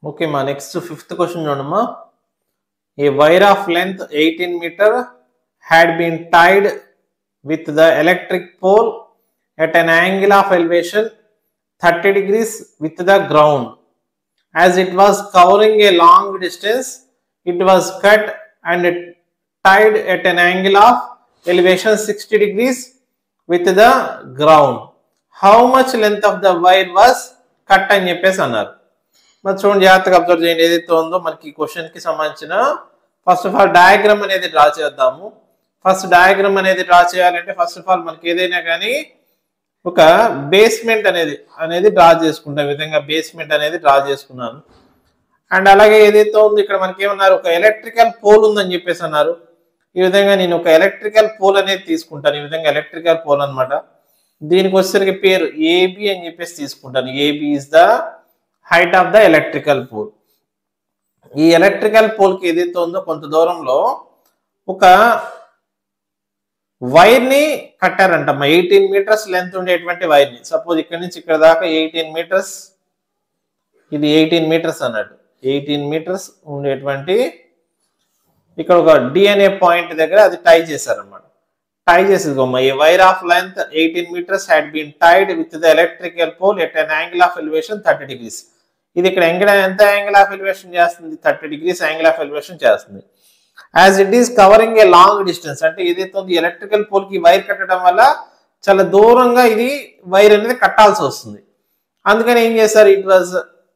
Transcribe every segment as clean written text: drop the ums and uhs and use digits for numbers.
Okay, ma. Next to fifth question, ma. A wire of length 18 meter had been tied with the electric pole at an angle of elevation 30 degrees with the ground. As it was covering a long distance, it was cut and tied at an angle of elevation 60 degrees with the ground. How much length of the wire was cut అని చెప్పేసి అన్నారు. మరి చూడండి, జాగ్రత్తగా observe చేయండి. ఏదైతే ఉందో మనకి క్వశ్చన్ కి సంబంధించిన ఫస్ట్ ఆఫ్ ఆల్ డయాగ్రామ్ అనేది డ్రా చేద్దాము. ఫస్ట్ డయాగ్రామ్ అనేది డ్రా చేయాలంటే ఫస్ట్ ఆఫ్ ఆల్ మనకి ఏదైనా కానీ ఒక బేస్మెంట్ అనేది డ్రా చేసుకుంటాం. ఈ విధంగా బేస్మెంట్ అనేది డ్రా చేసుకున్నాను. అండ్ అలాగే ఏదైతే ఉంది ఇక్కడ మనకి ఏమన్నారు, ఒక ఎలక్ట్రికల్ పోల్ ఉందని చెప్పేసి అన్నారు. ఈ విధంగా నేను ఒక ఎలక్ట్రికల్ పోల్ అనేది తీసుకుంటాను. ఈ విధంగా ఎలక్ట్రికల్ పోల్ అనమాట. దీనికి వచ్చేసరికి పేరు ఏబి అని చెప్పేసి తీసుకుంటాను. A B is the height of the electrical pole. ఈ ఎలక్ట్రికల్ పోల్ కి ఏదైతే ఉందో కొంత దూరంలో ఒక వైర్ ని కట్టారంటమ్మా. 18 మీటర్స్ లెంత్ ఉండేటువంటి వైర్ ని. సపోజ్ ఇక్కడ నుంచి ఇక్కడ దాకా 18 మీటర్స్, ఇది 18 మీటర్స్ అన్నట్టు. 18 మీటర్స్ ఉండేటువంటి ఇక్కడ ఒక డి అనే పాయింట్ దగ్గర అది టై చేశారన్నమాట. టై చేసేదిగోమ్మ. ఈ wire of length 18 meters had been tied with the electrical pole at an angle of elevation 30 degrees. ఇది ఇక్కడ ఎంత యాంగిల్ ఆఫ్ ఎలివేషన్ చేస్తుంది? 30 degrees యాంగిల్ ఆఫ్ ఎలివేషన్ చేస్తుంది. As it is covering a long distance, అంటే ఏదైతే ఉంది electrical pole కి wire కట్టడం వల్ల చాలా దూరంగా ఇది వైర్ అనేది కట్టాల్సి వస్తుంది. అందుకని ఏం చేశారు, it was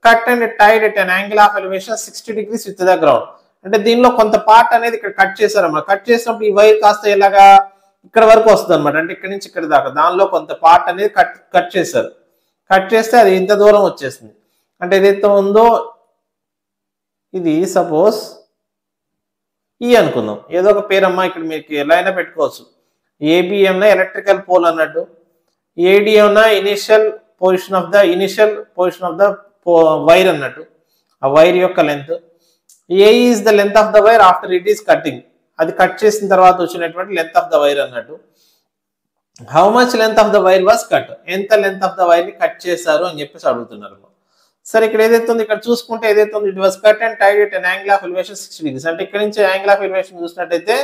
cut and tied at an angle of elevation 60 degrees with the ground. అంటే దీనిలో కొంత పార్ట్ అనేది ఇక్కడ కట్ చేశారన్నమాట. కట్ చేసినప్పుడు ఈ వైర్ కాస్త ఎలాగా ఇక్కడ వరకు వస్తుంది అనమాట. అంటే ఇక్కడ నుంచి ఇక్కడ దాకా దానిలో కొంత పార్ట్ అనేది కట్ చేశారు. కట్ చేస్తే అది ఇంత దూరం వచ్చేసింది. అంటే ఏదైతే ఉందో ఇది సపోజ్ ఈ అనుకుందాం, ఏదో ఒక పేరమ్మా. ఇక్కడ మీకు ఎలా అయినా పెట్టుకోవచ్చు. ఏబి అన్నా ఎలక్ట్రికల్ పోల్ అన్నట్టు, ఏడి అన్నా initial position of the wire అన్నట్టు, ఆ వైర్ యొక్క length. A is the length of the wire after it is cutting, అది కట్ చేసిన తర్వాత వచ్చినటువంటి లెంత్ ఆఫ్ ద వైర్ అన్నట్టు. How much length of the wire was cut, ఎంత length of the wire ని కట్ చేశారు అని చెప్పేసి అడుగుతున్నారు. సరే, ఇక్కడ ఏదైతే ఉంది ఇక్కడ చూసుకుంటే ఏదైతే ఉంది it was cut and tied at an angle of elevation 60 degrees. అంటే ఇక్కడ నుంచి యాంగిల్ ఆఫ్ ఎలివేషన్ చూసినట్టయితే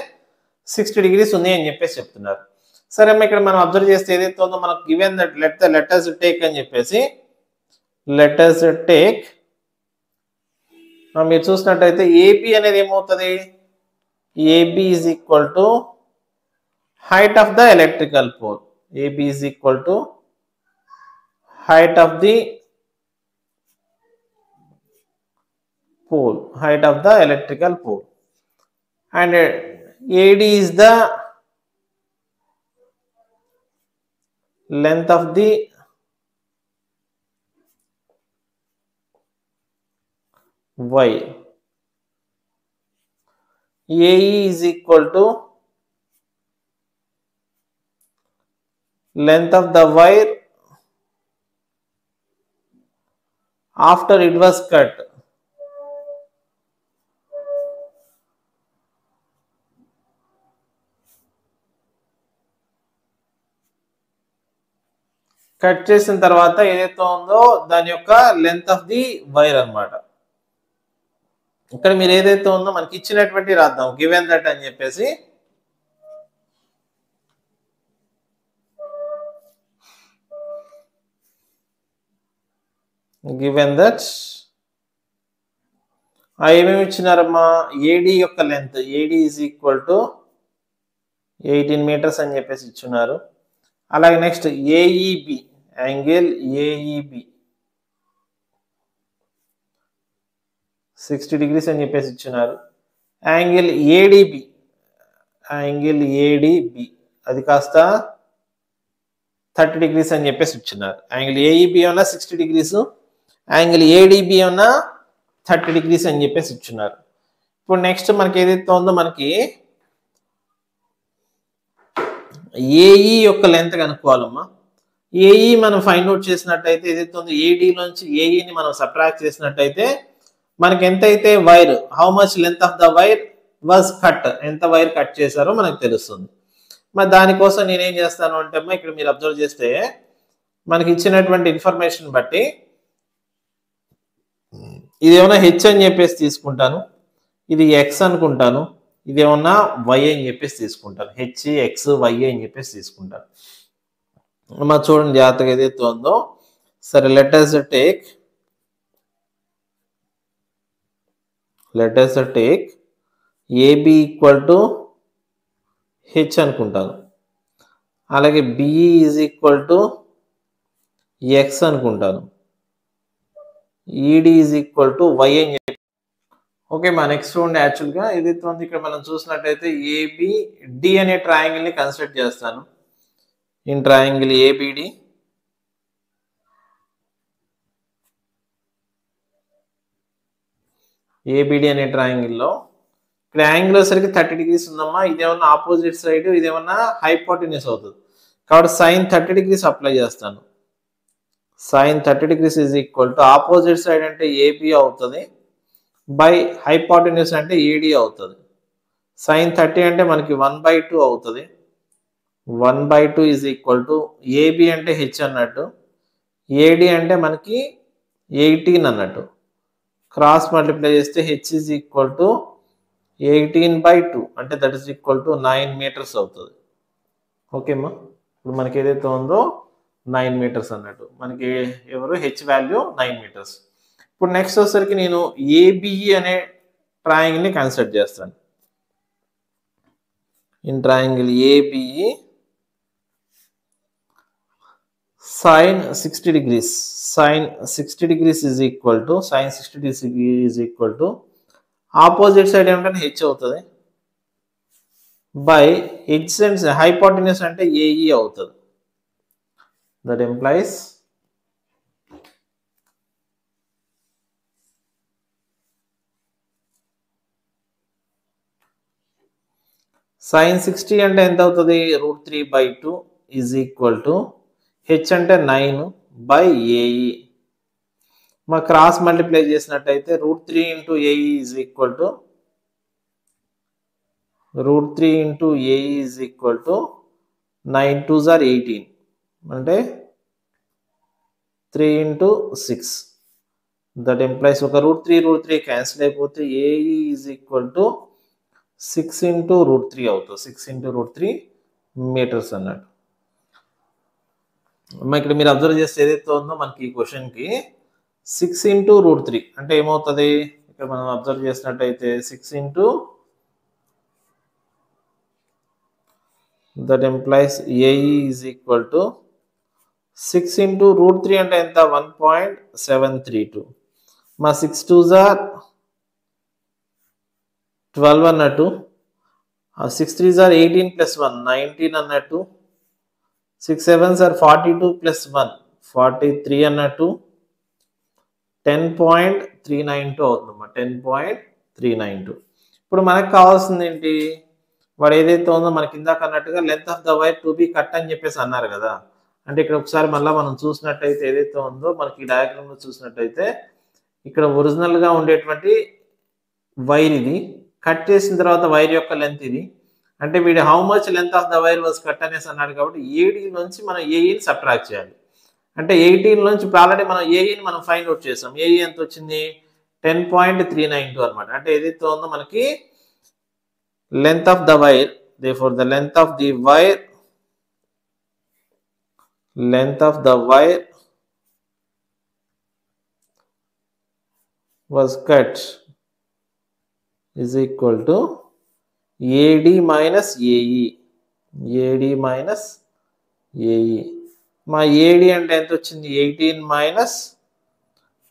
60 degrees ఉంది అని చెప్పేసి చెప్తున్నారు. సరే అమ్మ, ఇక్కడ మనం అబ్జర్వ్ చేస్తే ఏదైతే ఉందో మనకు given that let us take అని చెప్పేసి let us take మీరు చూసినట్టయితే ఏబి అనేది ఏమవుతుంది, A B is equal to height of the electrical pole. A B is equal to height of the pole, height of the electrical pole, and AD is the length of the wire. AE is equal to length of the wire after it was cut. Cut చేసిన తర్వాత ఏదైతే ఉందో దాని యొక్క length of the wire అన్నమాట. ఇక్కడ మీరు ఏదైతే ఉందో మనకి ఇచ్చినటువంటి రాద్దాం, గివెన్ దట్ అని చెప్పేసి. గివెన్ దట్ ఏమేమి ఇచ్చినారమ్మా, ఏడి యొక్క length, AD is equal to 18 meters అని చెప్పేసి ఇచ్చున్నారు. అలాగే next AEB, angle AEB 60 degrees అని చెప్పేసి ఇచ్చున్నారు. యాంగిల్ ఏడిబి, అది కాస్త 30 degrees అని చెప్పేసి ఇచ్చున్నారు. యాంగిల్ ఏఈబి అన్నా 60 degrees, యాంగిల్ ఏడిబి అన్నా 30 degrees అని చెప్పేసి ఇచ్చున్నారు. ఇప్పుడు నెక్స్ట్ మనకి ఏదైతే ఉందో మనకి ఏఈ యొక్క లెంత్ కనుక్కోవాలమ్మా. ఏఈ మనం ఫైండ్ అవుట్ చేసినట్టయితే ఏదైతే ఉందో ఏడి నుంచి ఏఈని మనం సబ్ట్రాక్ట్ చేసినట్టయితే మనకి ఎంతైతే wire, how much length of the wire was cut, ఎంత వైర్ కట్ చేశారో మనకు తెలుస్తుంది. మరి దానికోసం నేనేం చేస్తాను అంటే అమ్మా, ఇక్కడ మీరు అబ్జర్వ్ చేస్తే మనకి ఇచ్చినటువంటి ఇన్ఫర్మేషన్ బట్టి ఇదేమన్నా హెచ్ అని చెప్పేసి తీసుకుంటాను, ఇది ఎక్స్ అనుకుంటాను, ఇదేమన్నా వై అని చెప్పేసి తీసుకుంటాను. హెచ్ ఎక్స్ వై అని చెప్పేసి తీసుకుంటాను. మా చూడండి జాగ్రత్తగా ఏదైతే ఉందో. సరే let us take A B equal to H అనుకుంటాను, అలాగే B E is equal to X అనుకుంటాను, E D is equal to why అని చెప్పి. ఓకే, మా నెక్స్ట్ చూడండి. యాక్చువల్గా ఏదైతే ఉంది ఇక్కడ మనం చూసినట్టయితే ఏబిడి అనే ట్రయాంగిల్ని కన్సిడర్ చేస్తాను. ఇన్ ట్రయాంగిల్ ఏబిడి అనే ట్రయాంగిల్లో ఇక్కడ యాంగిల్ వచ్చేసరికి 30 degrees ఉందమ్మా. ఇదేమన్నా ఆపోజిట్ సైడ్, ఇదేమన్నా హైపోటెన్యూస్ అవుతుంది. కాబట్టి సైన్ 30 degrees అప్లై చేస్తాను. Sine 30 degrees is equal to opposite side అంటే ఏబి అవుతుంది బై హైపోటెన్యూస్ అంటే ఏడి అవుతుంది. సైన్ 30 అంటే మనకి 1/2 అవుతుంది. 1/2 ఈజ్ ఈక్వల్ టు ఏబి అంటే హెచ్ అన్నట్టు, ఏడి అంటే మనకి 18 అన్నట్టు. క్రాస్ మల్టిప్లై చేస్తే హెచ్ ఈజ్ ఈక్వల్ టు 18/2 అంటే that is equal to 9 meters అవుతుంది. ఓకేమ్మా, ఇప్పుడు మనకి ఏదైతే ఉందో 9 meters అన్నట్టు. మనకి ఎవరు హెచ్ వాల్యూ 9 meters. ఇప్పుడు నెక్స్ట్ వచ్చేసరికి నేను ఏబిఈ అనే ట్రయాంగిల్ని కన్సిడర్ చేస్తాను. In triangle ABE sin 60 degrees, sin 60 degrees is equal to sin 60 degrees is equal to opposite side ఏమంటే హెచ్ అవుతుంది బై హెచ్ అండ్ హైపోటెన్యూస్ అంటే ఏఈ అవుతుంది. దట్ ఎంప్లాయిస్ sin 60 అంటే ఎంత అవుతుంది, √3/2 ఈజ్ ఈక్వల్ టు హెచ్ అంటే 9 by AE. మా cross multiply చేసినట్టయితే √3 into AE is equal to √3 into AE is equal to 9 2s are 18 అంటే 3 into 6. దట్ ఎంప్లాయిస్ ఒక √3 క్యాన్సిల్ అయిపోతే AE is equal to 6 into √3 అవుతుంది. 6 into √3 meters అన్నట్టు. ఇక్కడ మీరు అబ్జర్వ్ చేస్తే ఏదైతే ఉందో మనకి ఈ క్వశ్చన్కి 6 into √3 అంటే ఏమవుతుంది, ఇక్కడ మనం అబ్జర్వ్ చేసినట్టయితే 6 into that employees AE is equal to 6 into √3 అంటే ఎంత 1.732. మా 6 2s are 12 అన్నట్టు, 6 3s are 18 plus 1 19 అన్నట్టు, 6 7s are 42 plus 1 43 అన్నట్టు, 10.392 అవుతుందమ్మా, 10.392. ఇప్పుడు మనకు కావాల్సింది ఏంటి, వాడు ఏదైతే ఉందో మనకి ఇందాక అన్నట్టుగా length of the wire to be cut అని చెప్పేసి అన్నారు కదా. అంటే ఇక్కడ ఒకసారి మళ్ళీ మనం చూసినట్టయితే ఏదైతే ఉందో మనకి ఈ డయాగ్రామ్లో చూసినట్టయితే ఇక్కడ ఒరిజినల్గా ఉండేటువంటి వైర్ ఇది, కట్ చేసిన తర్వాత వైర్ యొక్క లెంత్ ఇది. అంటే వీడు how much length of the wire was cut అనేసి అన్నాడు కాబట్టి ఏడీ నుంచి మనం ఏఈని సబ్ట్రాక్ట్ చేయాలి. అంటే 18 నుంచి ఆల్రెడీ మనం ఏఈని మనం ఫైండ్ అవుట్ చేసాం. ఏఈ ఎంత వచ్చింది 10.392 అనమాట. అంటే ఏదైతే ఉందో మనకి length of the wire, therefore the length of the wire was cut is equal to AD minus AE. AD minus AE. మా AD అంటే ఎంత వచ్చింది 18 minus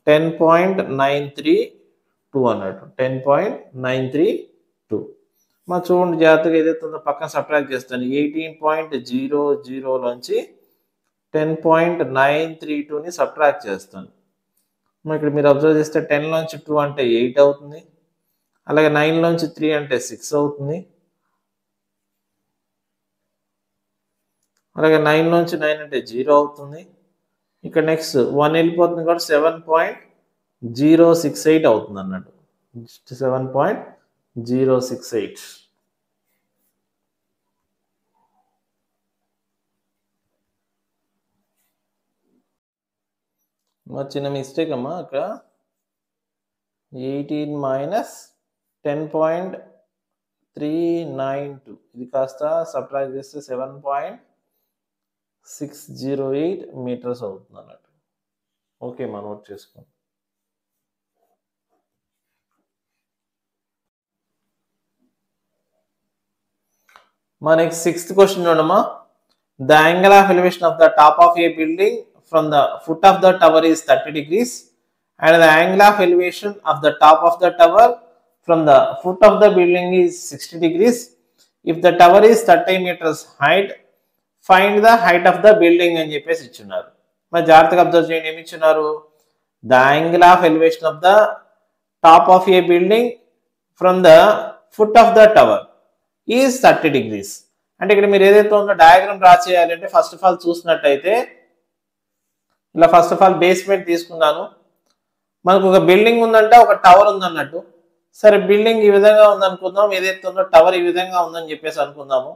10.932 అన్నట్టు, 10.932. మా చూడండి జాగ్రత్తగా ఏదైతే ఉందో పక్కన సబ్ట్రాక్ట్ చేస్తాను. 18.00 నుంచి 10.932ని సబ్ట్రాక్ట్ చేస్తాను. ఇక్కడ మీరు అబ్జర్వ్ చేస్తే 10 నుంచి 2 అంటే 8 అవుతుంది, అలాగే 9 నుంచి 3 అంటే 6 అవుతుంది, అలాగే 9 నుంచి 9 అంటే 0 అవుతుంది. ఇక్కడ నెక్స్ట్ 1 వెళ్ళిపోతుంది కాబట్టి 7.068 అవుతుంది అన్నట్టు, 7.068. చిన్న మిస్టేక్ అమ్మా ఇక్కడ. 18 మైనస్ 10.392 ఇది కాస్త సబ్ట్రాక్ట్ చేస్తే 7.608 మీటర్స్ అవుతుంది అన్నట్టు. ఓకే, మనం నోట్ చేసుకోండి. మా నెక్స్ట్ 6th క్వశ్చన్ చూడమ్మా. The angle of elevation of the top of a building from the foot of the tower is 30 degrees and the angle of elevation of the top of the tower from the foot of the building is 60 degrees. If the tower is 30 meters height, find the height of the building అని చెప్పేసి ఇచ్చున్నారు. మరి జాగ్రత్తగా observe చేయండి, ఏమి ఇచ్చున్నారు? The angle of elevation of the top of a building from the foot of the tower is 30 degrees. అంటే ఇక్కడ మీరు ఏదైతే ఉందో డయాగ్రామ్ డ్రా చేయాలంటే ఫస్ట్ ఆఫ్ ఆల్ చూసినట్టయితే ఇలా ఫస్ట్ ఆఫ్ ఆల్ బేస్మెంట్ తీసుకున్నాను. మనకు ఒక బిల్డింగ్ ఉందంటే ఒక టవర్ ఉందన్నట్టు. సరే, బిల్డింగ్ ఈ విధంగా ఉందనుకుందాం, ఏదైతే ఉందో టవర్ ఈ విధంగా ఉందని చెప్పేసి అనుకుందాము.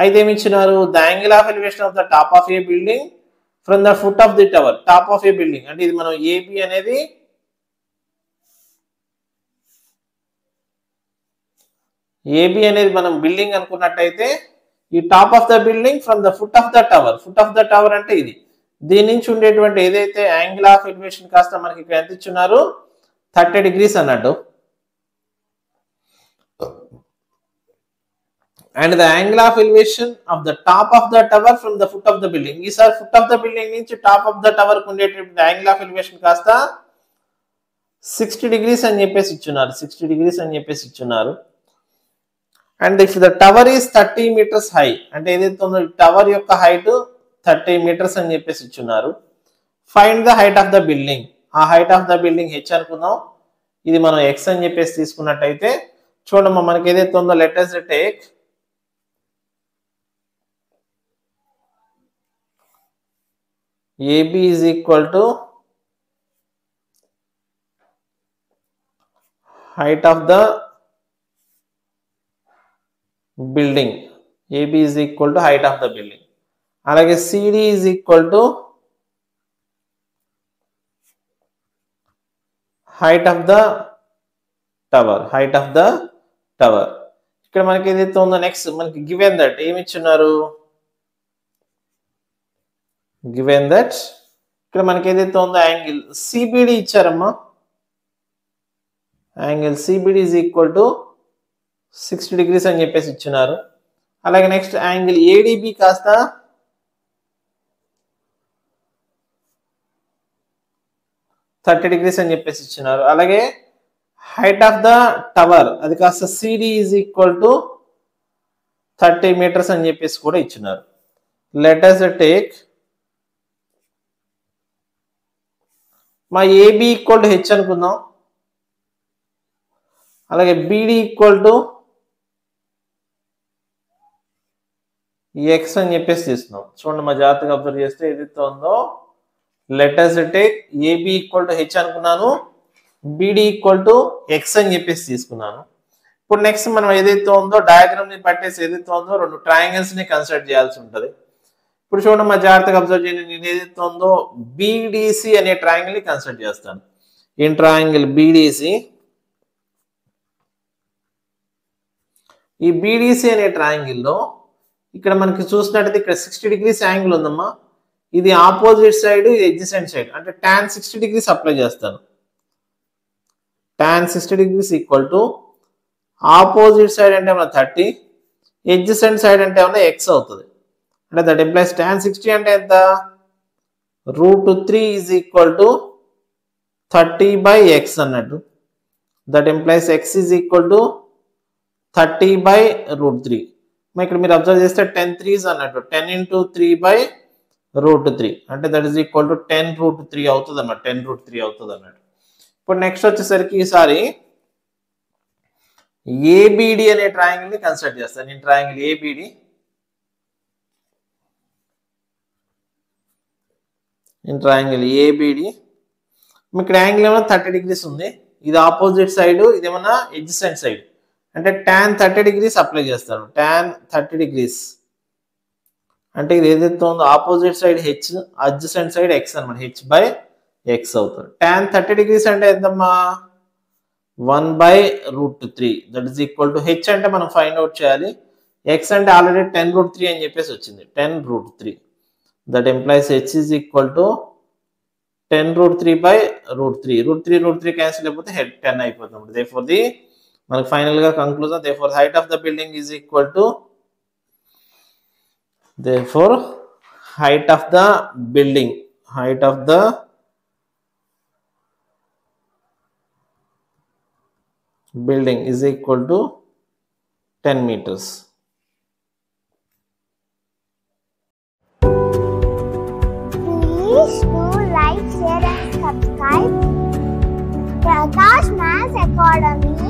అయితే ఏమి ఇచ్చినారు? The angle of elevation of the top of a building from the foot of the tower. Top of a building అంటే ఇది మనం ఏబి అనేది మనం బిల్డింగ్ అనుకున్నట్టయితే ఈ top of the building from the foot of the tower. Foot of the tower అంటే ఇది. దీని నుంచి ఉండేటువంటి ఏదైతే యాంగిల్ ఆఫ్ ఎలివేషన్ కాస్త మనకి ఇక్కడ ఎంత ఇచ్చున్నారు? 30 degrees అన్నట్టు. And the angle of elevation of the top of the tower from the foot of the building. ఈసారి ఫుట్ ఆఫ్ ద బిల్డింగ్ నుంచి టాప్ ఆఫ్ ద టవర్ కు ఉండేటువంటి యాంగిల్ ఆఫ్ ఎలివేషన్ కాస్త 60 degrees అని చెప్పేసి ఇచ్చున్నారు. 60 degrees అని చెప్పేసి ఇచ్చున్నారు. And if the tower is 30 meters high, అంటే ఏదైతే ఉందో టవర్ యొక్క హైట్ 30 meters అని చెప్పేసి ఇచ్చున్నారు. Find the height of the building. ఆ height of the building H అనుకుందాం, ఇది మనం ఎక్స్ అని చెప్పేసి తీసుకున్నట్టయితే చూడమ్మా, మనకి ఏదైతే ఉందో let us take AB is equal to height of the building. AB is equal to height of the building. అలాగే CD is equal to height of the tower. height of the tower. ఇక్కడ మనకి ఏదైతే ఉందో next మనకి given that ఏమి ఇచ్చున్నారు? Given that ఇక్కడ మనకి ఏదైతే ఉందో యాంగిల్ సిబిడి ఇచ్చారమ్మా. Angle CBD is equal to 60 degrees అని చెప్పేసి ఇచ్చున్నారు. అలాగే నెక్స్ట్ యాంగిల్ ఏడిబి కాస్త 30 degrees అని చెప్పేసి ఇచ్చినారు. అలాగే హైట్ ఆఫ్ ద టవర్ అది కాస్త C D is equal to 30 meters అని చెప్పేసి కూడా ఇచ్చినారు. లెట్ us టేక్ మా ఏబి ఈక్వల్ టు హెచ్ అనుకుందాం. అలాగే బిడి ఈక్వల్ టు ఎక్స్ అని చెప్పేసి తీస్తున్నాం. చూడండి, మా జాగ్రత్తగా అబ్జర్వ్ చేస్తే ఏదైతే ఉందో let us take A B equal to H అనుకున్నాను, బిడి ఈక్వల్ టు ఎక్స్ అని చెప్పేసి తీసుకున్నాను. ఇప్పుడు నెక్స్ట్ మనం ఏదైతే ఉందో డయాగ్రామ్ ని పట్టేసి ఏదైతే ఉందో రెండు ట్రయాంగిల్స్ ని కన్సిడర్ చేయాల్సి ఉంటుంది. ఇప్పుడు చూడండి, మా జాగ్రత్తగా అబ్జర్వ్ చేయండి, నేను ఏదైతే ఉందో బిడిసి అనే ట్రయాంగిల్ ని కన్సిడర్ చేస్తాను. ఈ ట్రయాంగిల్ బిడిసి, ఈ బిడిసి అనే ట్రయాంగిల్ లో ఇక్కడ మనకి చూసినట్టయితే ఇక్కడ 60 degrees యాంగిల్ ఉందమ్మా. ఇది ఆపోజిట్ సైడ్, ఇది ఎడ్జసెంట్ సైడ్, అంటే tan 60 degrees అప్లై చేస్తాను. tan 60 degrees equal to opposite side అంటే ఏమన్నా 30, ఎడ్జసెంట్ సైడ్ అంటే ఏమన్నా ఎక్స్ అవుతుంది. అంటే దట్ ఇంప్లైస్ tan 60 అంటే ఎంత? √3 ఈజ్ ఈక్వల్ టు 30/x అన్నట్టు. That implies x is equal to 30/√3. ఇక్కడ మీరు అబ్జర్వ్ చేస్తే 10 3s అన్నట్టు, 10 × 3/√3 అంటే దట్ ఈస్ ఈక్వల్ టు 10√3 అవుతుంది అన్నమాట. 10√3 అవుతుంది అన్నట్టు. ఇప్పుడు నెక్స్ట్ వచ్చేసరికి ఈసారి ఏబిడి అనే ట్రయాంగిల్ ని కన్సిడర్ చేస్తాను. నేను ట్రయాంగిల్ ఏబిడి, ఇక్కడ యాంగిల్ ఏమన్నా 30 degrees ఉంది, ఇది ఆపోజిట్ సైడ్, ఇది ఏమన్నా ఎడ్జసెంట్ సైడ్, అంటే tan 30 degrees అప్లై చేస్తాను. tan 30 degrees అంటే ఇది ఏదైతే ఉందో opposite side H, adjacent side X అనమాట, h/x అవుతుంది. tan 30 degrees అంటే ఎంతమ్మా? 1/√3 that is equal to h అంటే మనం ఫైండ్ అవుట్ చేయాలి. x అంటే ఆల్రెడీ 10√3 అని చెప్పేసి వచ్చింది. 10√3 that employees h is equal to 10√3/√3. √3 cancel అయిపోతే హెడ్ 10 అయిపోతుంది. దేర్ఫోర్ మనకి ఫైనల్ గా conclusion therefore height of the building is equal to height of the building is equal to 10 meters. Please do like, share and subscribe Prakash Maths Academy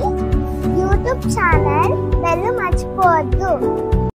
YouTube channel. Bellu marchipodu.